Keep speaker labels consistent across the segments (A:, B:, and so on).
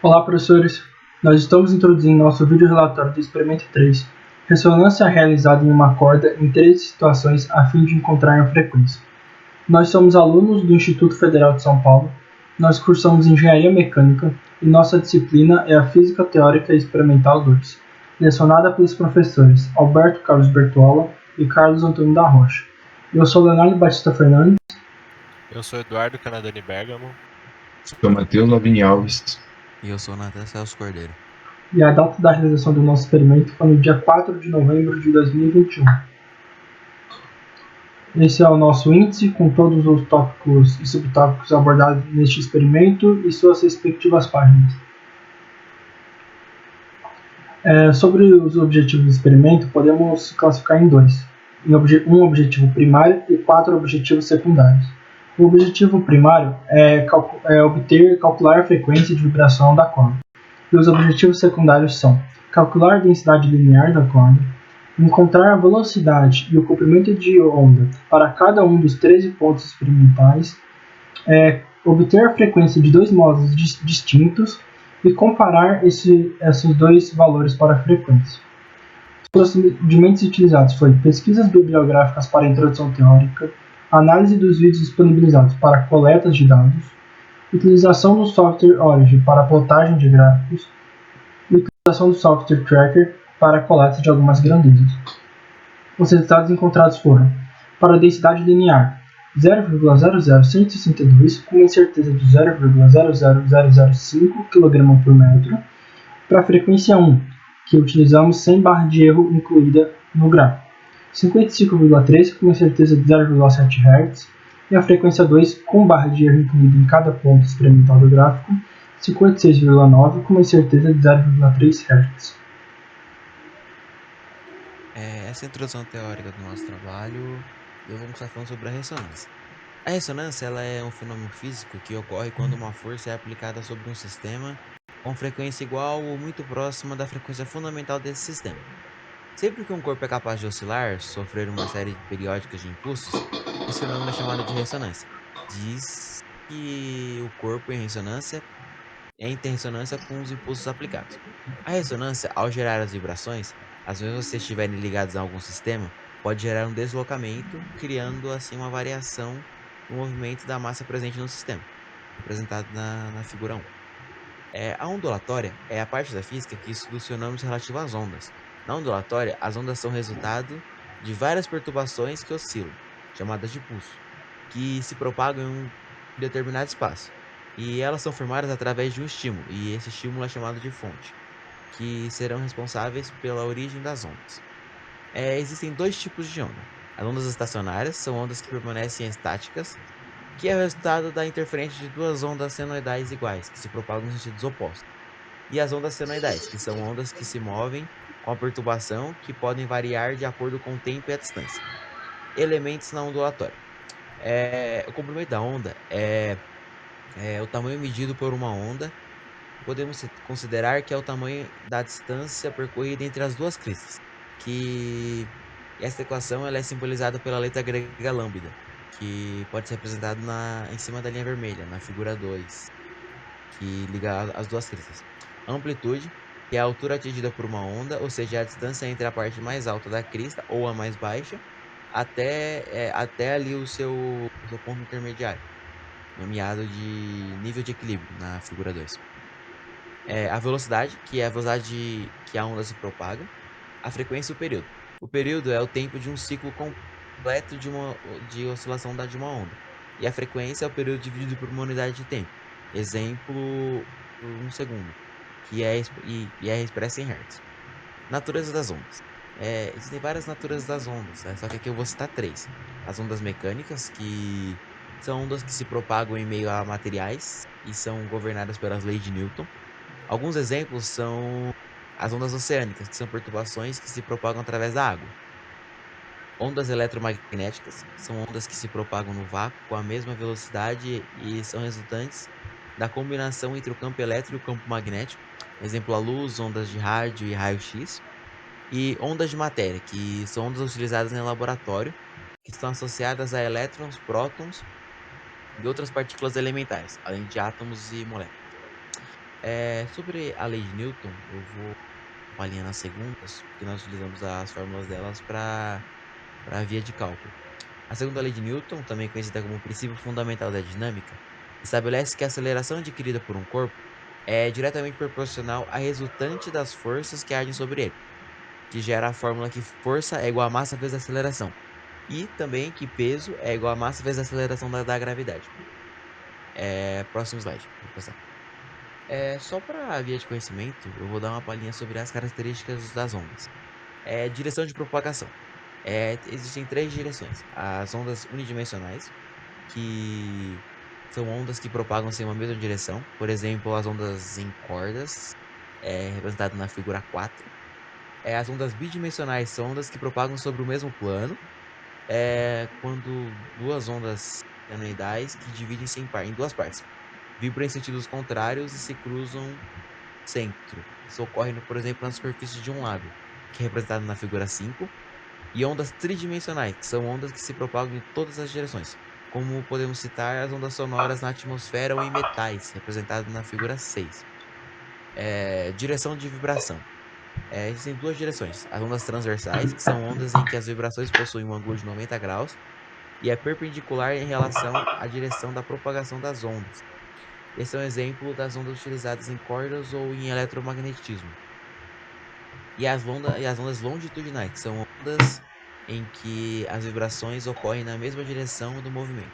A: Olá, professores! Nós estamos introduzindo nosso vídeo relatório do experimento 3, ressonância realizada em uma corda em 3 situações a fim de encontrar a frequência. Nós somos alunos do Instituto Federal de São Paulo, nós cursamos Engenharia Mecânica e nossa disciplina é a Física Teórica e Experimental 2, lecionada pelos professores Alberto Carlos Bertuola e Carlos Antônio da Rocha. Eu sou Leonardo Batista Fernandes.
B: Eu sou Eduardo Canadani Bergamo.
C: Sou Matheus Lavini Alves.
D: E eu sou Natan Celso Cordeiro.
A: E a data da realização do nosso experimento foi no dia 4 de novembro de 2021. Esse é o nosso índice com todos os tópicos e subtópicos abordados neste experimento e suas respectivas páginas. Sobre os objetivos do experimento, podemos classificar em dois. Um objetivo primário e 4 objetivos secundários. O objetivo primário é calcular a frequência de vibração da corda. E os objetivos secundários são calcular a densidade linear da corda, encontrar a velocidade e o comprimento de onda para cada um dos 13 pontos experimentais, obter a frequência de 2 modos distintos e comparar esses dois valores para a frequência. Os procedimentos utilizados foram pesquisas bibliográficas para introdução teórica, análise dos vídeos disponibilizados para coletas de dados, utilização do software Origin para plotagem de gráficos e utilização do software Tracker para a coleta de algumas grandezas. Os resultados encontrados foram: para a densidade linear, 0,00162 com uma incerteza de 0,00005 kg por metro. Para a frequência 1, que utilizamos sem barra de erro incluída no gráfico, 55,3 com uma incerteza de 0,7 Hz. E a frequência 2, com barra de erro incluída em cada ponto experimental do gráfico, 56,9 com uma incerteza de 0,3 Hz.
D: Essa introdução teórica do nosso trabalho, eu vou começar falando sobre a ressonância. A ressonância ela é um fenômeno físico que ocorre quando uma força é aplicada sobre um sistema com frequência igual ou muito próxima da frequência fundamental desse sistema. Sempre que um corpo é capaz de oscilar, sofrer uma série periódica de impulsos, esse fenômeno é chamado de ressonância. Diz que o corpo entra em ressonância com os impulsos aplicados. A ressonância, ao gerar as vibrações, as mesmas se estiverem ligadas a algum sistema, pode gerar um deslocamento, criando assim uma variação no movimento da massa presente no sistema, representado na figura 1. A ondulatória é a parte da física que estuda os fenômenos relativos às ondas. Na ondulatória, as ondas são resultado de várias perturbações que oscilam, chamadas de pulso, que se propagam em um determinado espaço. E elas são formadas através de um estímulo, e esse estímulo é chamado de fonte, que serão responsáveis pela origem das ondas. Existem 2 tipos de onda. As ondas estacionárias são ondas que permanecem estáticas, que é o resultado da interferência de 2 ondas senoidais iguais, que se propagam em sentidos opostos. E as ondas senoidais, que são ondas que se movem com a perturbação, que podem variar de acordo com o tempo e a distância. Elementos na ondulatória. O comprimento da onda é o tamanho medido por uma onda. Podemos considerar que é o tamanho da distância percorrida entre as 2 cristas, que essa equação ela é simbolizada pela letra grega lambda, que pode ser representado em cima da linha vermelha, na figura 2, que liga as 2 cristas. Amplitude, que é a altura atingida por uma onda, ou seja, a distância entre a parte mais alta da crista ou a mais baixa, até ali o seu ponto intermediário, nomeado de nível de equilíbrio, na figura 2. A velocidade, que é a velocidade que a onda se propaga. A frequência e o período. O período é o tempo de um ciclo completo de oscilação de uma onda. E a frequência é o período dividido por uma unidade de tempo. Exemplo, por 1 segundo, que é expressa em Hz. Natureza das ondas. Existem várias naturezas das ondas, só que aqui eu vou citar 3. As ondas mecânicas, que são ondas que se propagam em meio a materiais e são governadas pelas leis de Newton. Alguns exemplos são as ondas oceânicas, que são perturbações que se propagam através da água. Ondas eletromagnéticas são ondas que se propagam no vácuo com a mesma velocidade e são resultantes da combinação entre o campo elétrico e o campo magnético. Exemplo, a luz, ondas de rádio e raio-x. E ondas de matéria, que são ondas utilizadas em laboratório, que estão associadas a elétrons, prótons e outras partículas elementares, além de átomos e moléculas. Sobre a lei de Newton, eu vou uma palhinha nas segundas, porque nós utilizamos as fórmulas delas para a via de cálculo. A segunda lei de Newton, também conhecida como princípio fundamental da dinâmica, estabelece que a aceleração adquirida por um corpo é diretamente proporcional à resultante das forças que agem sobre ele, que gera a fórmula que força é igual a massa vezes a aceleração, e também que peso é igual a massa vezes a aceleração da gravidade. Próximo slide, pode passar. Só para a via de conhecimento, eu vou dar uma palhinha sobre as características das ondas. Direção de propagação. Existem três direções. As ondas unidimensionais, que são ondas que propagam-se em uma mesma direção. Por exemplo, as ondas em cordas, representado na figura 4. As ondas bidimensionais são ondas que propagam sobre o mesmo plano. Quando duas ondas sinusoidais que dividem-se em duas partes. Vibram em sentidos contrários e se cruzam centro. Isso ocorre, por exemplo, na superfície de um lago, que é representado na figura 5. E ondas tridimensionais, que são ondas que se propagam em todas as direções, como podemos citar as ondas sonoras na atmosfera ou em metais, representado na figura 6. Direção de vibração. Existem duas direções. As ondas transversais, que são ondas em que as vibrações possuem um ângulo de 90 graus e é perpendicular em relação à direção da propagação das ondas. Esse é um exemplo das ondas utilizadas em cordas ou em eletromagnetismo. E as ondas longitudinais, que são ondas em que as vibrações ocorrem na mesma direção do movimento.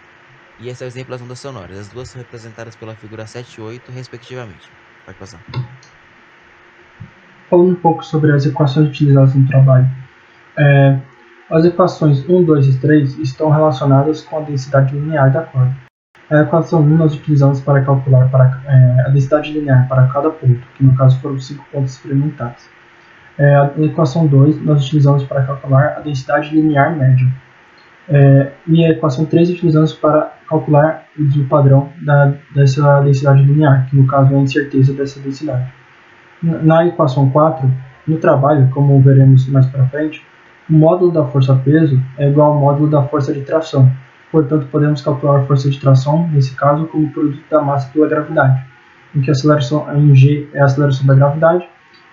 D: E esse é o exemplo das ondas sonoras. As duas são representadas pela figura 7 e 8, respectivamente. Pode passar.
A: Falando um pouco sobre as equações utilizadas no trabalho. As equações 1, 2 e 3 estão relacionadas com a densidade linear da corda. A equação 1 nós utilizamos para calcular a densidade linear para cada ponto, que no caso foram 5 pontos experimentais. A equação 2 nós utilizamos para calcular a densidade linear média. E a equação 3 utilizamos para calcular o desvio padrão dessa densidade linear, que no caso é a incerteza dessa densidade. Na equação 4, no trabalho, como veremos mais para frente, o módulo da força-peso é igual ao módulo da força de tração. Portanto, podemos calcular a força de tração, nesse caso, como produto da massa pela gravidade, em que a aceleração em G é a aceleração da gravidade,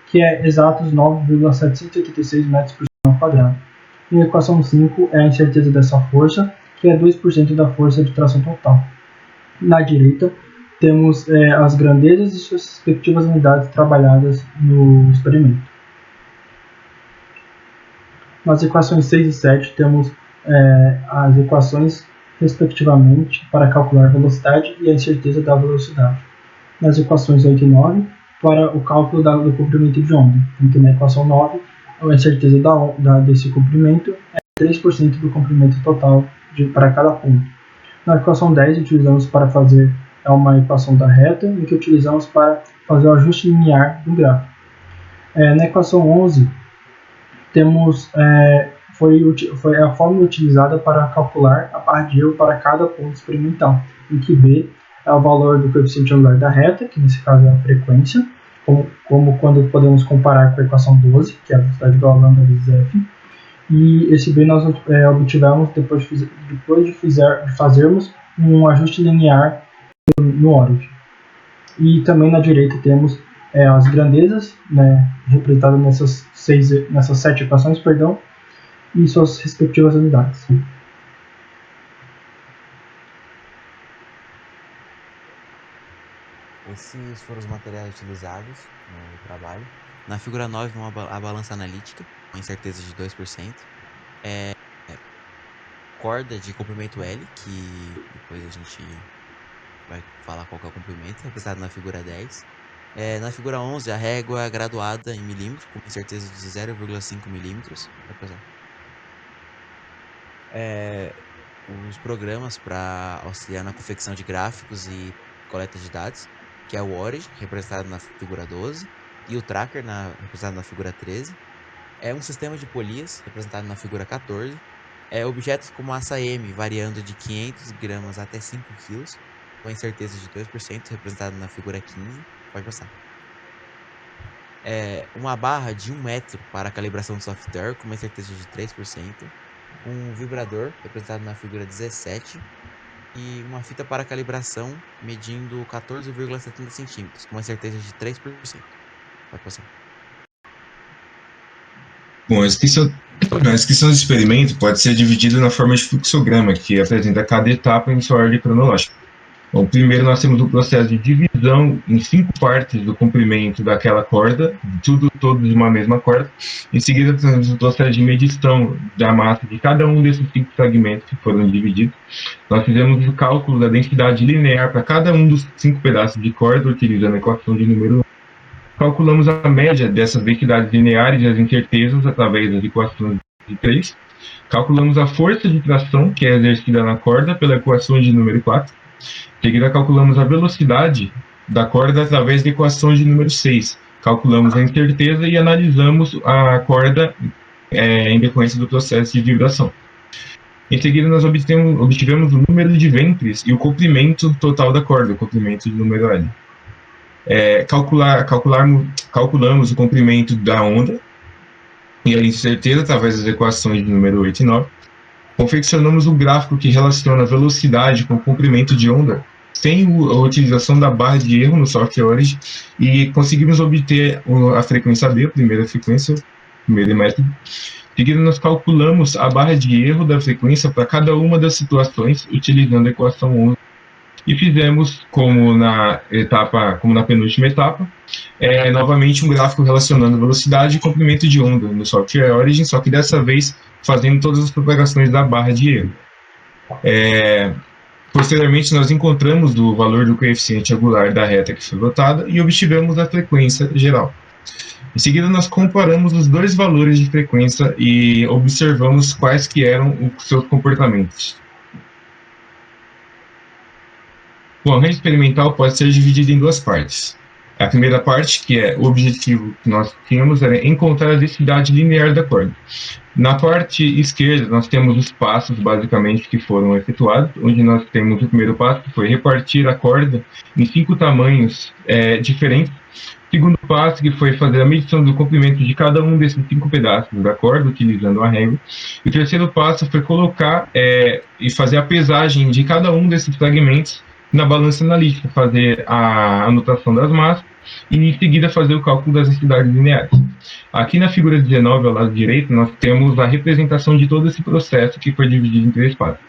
A: que é exatos 9,786 metros por segundo quadrado. E a equação 5 é a incerteza dessa força, que é 2% da força de tração total. Na direita, temos as grandezas e suas respectivas unidades trabalhadas no experimento. Nas equações 6 e 7, temos as equações, respectivamente, para calcular a velocidade e a incerteza da velocidade. Nas equações 8 e 9, para o cálculo do comprimento de onda, em que na equação 9, a incerteza desse comprimento é 3% do comprimento total para cada ponto. Na equação 10, utilizamos para fazer uma equação da reta, em que utilizamos para fazer o ajuste linear do gráfico. Na equação 11, temos foi a fórmula utilizada para calcular a barra de erro para cada ponto experimental, em que B é o valor do coeficiente angular da reta, que nesse caso é a frequência, como quando podemos comparar com a equação 12, que é a velocidade igual a lambda vezes f. E esse B nós obtivemos depois de fazermos um ajuste linear no origem. E também na direita temos as grandezas, né, representadas nessas 7 equações, e suas respectivas unidades.
D: Esses foram os materiais utilizados no trabalho. Na figura 9, a balança analítica, com incerteza de 2%. Corda de comprimento L, que depois a gente vai falar qual que é o comprimento, representado na figura 10. Na figura 11, a régua graduada em milímetro, com incerteza de 0,5 milímetros. Vai passar. Os programas para auxiliar na confecção de gráficos e coleta de dados, que é o Origin, representado na figura 12, e o Tracker, representado na figura 13. Um sistema de polias, representado na figura 14. Objetos como a massa M, variando de 500 gramas até 5 quilos, com a incerteza de 2%, representado na figura 15. Pode passar. Uma barra de 1 metro para a calibração de software, com uma incerteza de 3%. Um vibrador, representado na figura 17. e uma fita para calibração medindo 14,70 centímetros, com uma certeza de 3%. Pode passar.
C: Bom, a descrição do experimento pode ser dividida na forma de fluxograma, que apresenta cada etapa em sua ordem cronológica. Bom, primeiro nós temos o processo de divisão em 5 partes do comprimento daquela corda, todo de uma mesma corda. Em seguida temos o processo de medição da massa de cada um desses 5 fragmentos que foram divididos. Nós fizemos o cálculo da densidade linear para cada um dos 5 pedaços de corda, utilizando a equação de número 1. Calculamos a média dessas densidades lineares e as incertezas através das equações de 3. Calculamos a força de tração, que é exercida na corda, pela equação de número 4. Em seguida, calculamos a velocidade da corda através da equação de número 6. Calculamos a incerteza e analisamos a corda em decorrência do processo de vibração. Em seguida, nós obtivemos o número de ventres e o comprimento total da corda, o comprimento de número L. Calculamos o comprimento da onda e a incerteza através das equações de número 8 e 9. Confeccionamos um gráfico que relaciona a velocidade com o comprimento de onda sem a utilização da barra de erro no software Origin e conseguimos obter a frequência B, a primeira frequência, primeiro método. Em seguida, nós calculamos a barra de erro da frequência para cada uma das situações utilizando a equação 11. E fizemos, como na penúltima etapa, novamente um gráfico relacionando velocidade e comprimento de onda no software Origin, só que dessa vez fazendo todas as propagações da barra de erro. Posteriormente, nós encontramos o valor do coeficiente angular da reta que foi lotada e obtivemos a frequência geral. Em seguida, nós comparamos os dois valores de frequência e observamos quais que eram os seus comportamentos. O arranjo experimental pode ser dividido em 2 partes. A primeira parte, que é o objetivo que nós tínhamos, era encontrar a densidade linear da corda. Na parte esquerda, nós temos os passos, basicamente, que foram efetuados, onde nós temos o primeiro passo, que foi repartir a corda em 5 tamanhos diferentes. O segundo passo, que foi fazer a medição do comprimento de cada um desses 5 pedaços da corda, utilizando a régua. E o terceiro passo foi colocar e fazer a pesagem de cada um desses fragmentos na balança analítica, fazer a anotação das massas e em seguida fazer o cálculo das densidades lineares. Aqui na figura 19, ao lado direito, nós temos a representação de todo esse processo que foi dividido em 3 partes.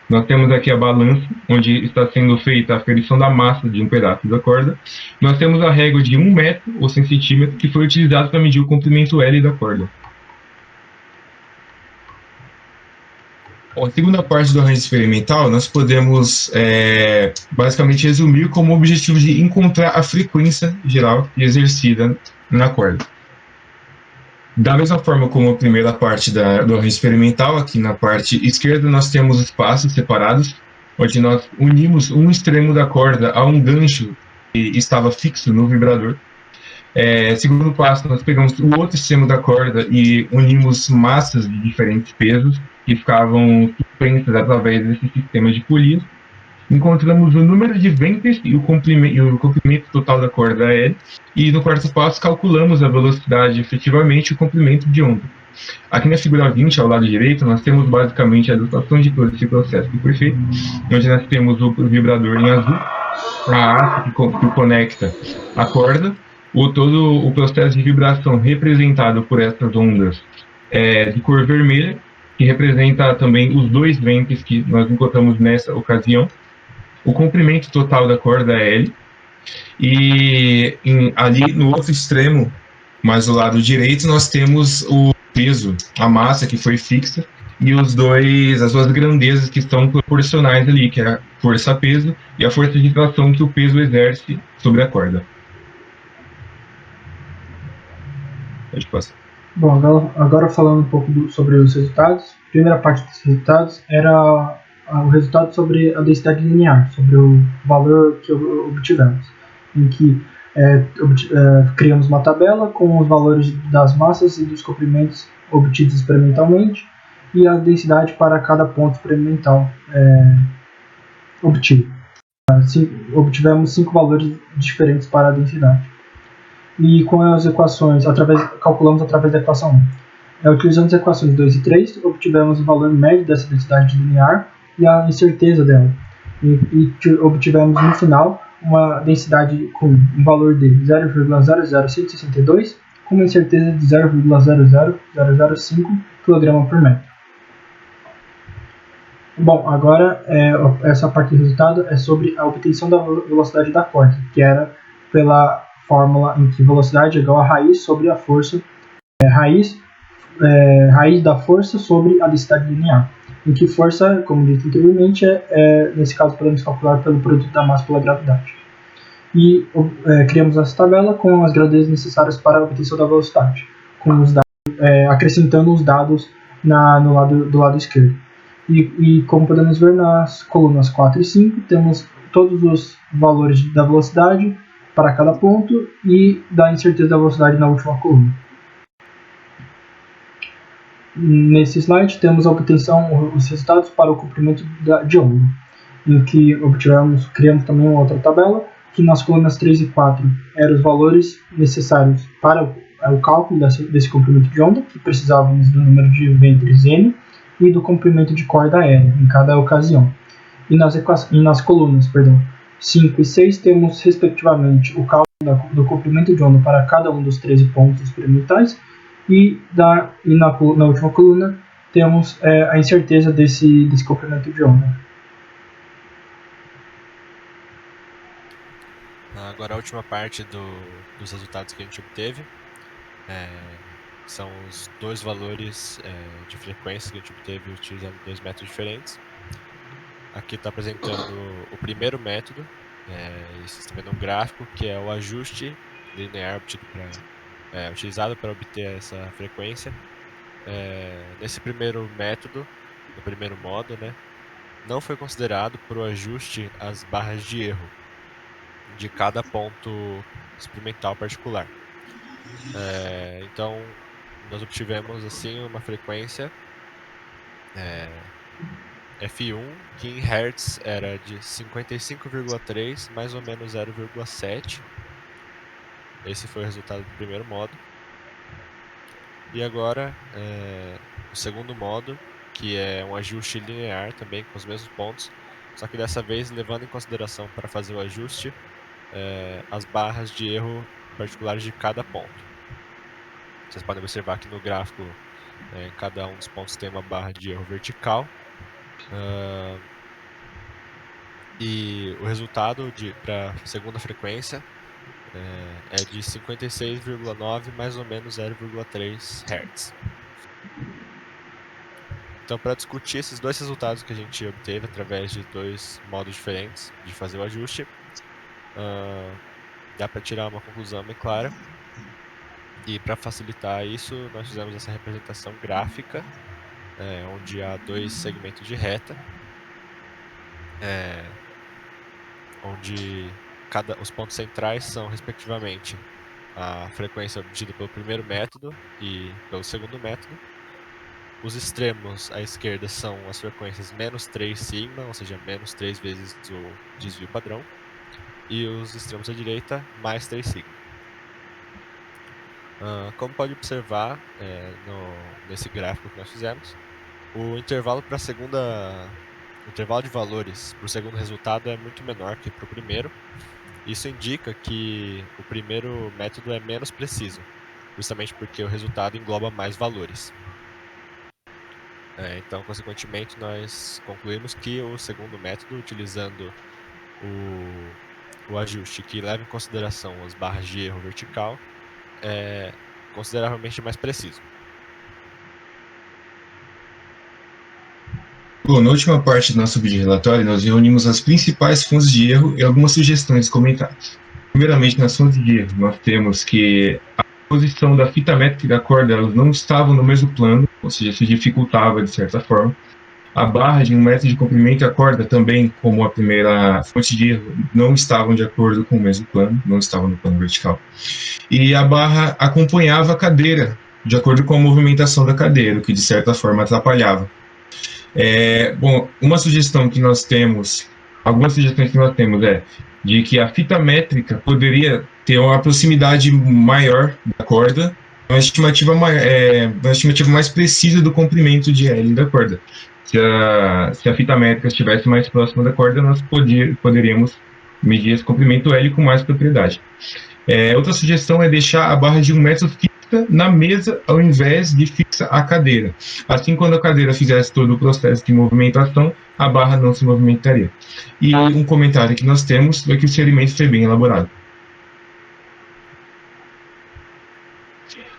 C: Nós temos aqui a balança, onde está sendo feita a aferição da massa de um pedaço da corda. Nós temos a régua de 1 metro ou 100 centímetros, que foi utilizada para medir o comprimento L da corda. Bom, a segunda parte do arranjo experimental, nós podemos basicamente resumir como objetivo de encontrar a frequência geral exercida na corda. Da mesma forma como a primeira parte do arranjo experimental, aqui na parte esquerda nós temos os passos separados, onde nós unimos um extremo da corda a um gancho que estava fixo no vibrador. Segundo passo, nós pegamos o outro extremo da corda e unimos massas de diferentes pesos que ficavam suspensas através desse sistema de polias. Encontramos o número de ventres e o comprimento total da corda L. E no quarto passo, calculamos a velocidade efetivamente e o comprimento de onda. Aqui na figura 20, ao lado direito, nós temos basicamente a ilustração de todo esse processo que foi feito, onde nós temos o vibrador em azul, a haste que conecta a corda, todo o processo de vibração representado por essas ondas de cor vermelha, que representa também os 2 ventres que nós encontramos nessa ocasião, o comprimento total da corda L, e ali no outro extremo, mais do lado direito, nós temos o peso, a massa que foi fixa, e as 2 grandezas que estão proporcionais ali, que é a força-peso e a força de tração que o peso exerce sobre a corda. Pode passar.
A: Bom, agora falando um pouco sobre os resultados. A primeira parte dos resultados era o resultado sobre a densidade linear, sobre o valor que obtivemos, em que criamos uma tabela com os valores das massas e dos comprimentos obtidos experimentalmente e a densidade para cada ponto experimental obtido. Obtivemos 5 valores diferentes para a densidade. E com as equações, calculamos através da equação 1. Utilizando as equações 2 e 3, obtivemos o valor médio dessa densidade linear e a incerteza dela. obtivemos no final uma densidade com um valor de 0,00162 com uma incerteza de 0,00005 kg por metro. Bom, agora essa parte do resultado é sobre a obtenção da velocidade da corda, que era pela fórmula em que velocidade é igual a raiz sobre a força, raiz da força sobre a densidade linear, em que força, como dito anteriormente, nesse caso podemos calcular pelo produto da massa pela gravidade. E criamos essa tabela com as grandezas necessárias para a obtenção da velocidade, com os dados, acrescentando os dados do lado esquerdo. E como podemos ver nas colunas 4 e 5, temos todos os valores da velocidade para cada ponto e da incerteza da velocidade na última coluna. Nesse slide temos a obtenção, os resultados para o comprimento de onda, em que criamos também uma outra tabela, que nas colunas 3 e 4 eram os valores necessários para o cálculo desse comprimento de onda, que precisávamos do número de ventres N, e do comprimento de corda aérea em cada ocasião. E nas colunas 5 e 6 temos, respectivamente, o cálculo do comprimento de onda para cada um dos 13 pontos experimentais e na última coluna temos a incerteza desse comprimento de onda.
B: Agora a última parte dos resultados que a gente obteve. São os dois valores de frequência que a gente obteve utilizando dois métodos diferentes. Aqui está apresentando o primeiro método, vocês estão vendo um gráfico que é o ajuste linear utilizado para obter essa frequência. Nesse primeiro método, no primeiro modo, não foi considerado para o ajuste as barras de erro de cada ponto experimental particular. Então, nós obtivemos assim uma frequência F1 que em Hz era de 55,3 mais ou menos 0,7. Esse foi o resultado do primeiro modo. E agora o segundo modo, que é um ajuste linear também com os mesmos pontos, só que dessa vez levando em consideração para fazer o ajuste as barras de erro particulares de cada ponto. Vocês podem observar que no gráfico cada um dos pontos tem uma barra de erro vertical. E o resultado para a segunda frequência é de 56,9 mais ou menos 0,3 Hz. Então, para discutir esses dois resultados que a gente obteve através de dois modos diferentes de fazer o ajuste, dá para tirar uma conclusão bem clara. E para facilitar isso, nós fizemos essa representação gráfica, onde há dois segmentos de reta, onde os pontos centrais são, respectivamente, a frequência obtida pelo primeiro método e pelo segundo método. Os extremos à esquerda são as frequências menos 3 sigma, ou seja, menos 3 vezes o desvio padrão, e os extremos à direita, mais 3 sigma. Como pode observar nesse gráfico que nós fizemos, o intervalo de valores para o segundo resultado é muito menor que para o primeiro. Isso indica que o primeiro método é menos preciso, justamente porque o resultado engloba mais valores. Então, consequentemente, nós concluímos que o segundo método, utilizando o ajuste que leva em consideração as barras de erro vertical, é consideravelmente mais preciso.
C: Bom, na última parte do nosso vídeo relatório, nós reunimos as principais fontes de erro e algumas sugestões de comentários. Primeiramente, nas fontes de erro, nós temos que a posição da fita métrica e da corda elas não estavam no mesmo plano, ou seja, isso dificultava de certa forma. A barra de 1 metro de comprimento e a corda também, como a primeira fonte de erro, não estavam de acordo com o mesmo plano, não estavam no plano vertical. E a barra acompanhava a cadeira, de acordo com a movimentação da cadeira, o que de certa forma atrapalhava. Bom, algumas sugestões que nós temos é de que a fita métrica poderia ter uma proximidade maior da corda, uma estimativa mais precisa do comprimento de L da corda. Se a fita métrica estivesse mais próxima da corda, nós poderíamos medir esse comprimento L com mais propriedade. Outra sugestão é deixar a barra de 1 metro fixa na mesa ao invés de fixa à cadeira. Assim, quando a cadeira fizesse todo o processo de movimentação, a barra não se movimentaria. E um comentário que nós temos é que o experimento foi bem elaborado.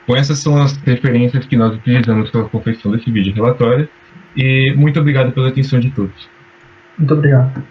C: Bom, essas são as referências que nós utilizamos para a confecção desse vídeo relatório. E muito obrigado pela atenção de todos.
A: Muito obrigado.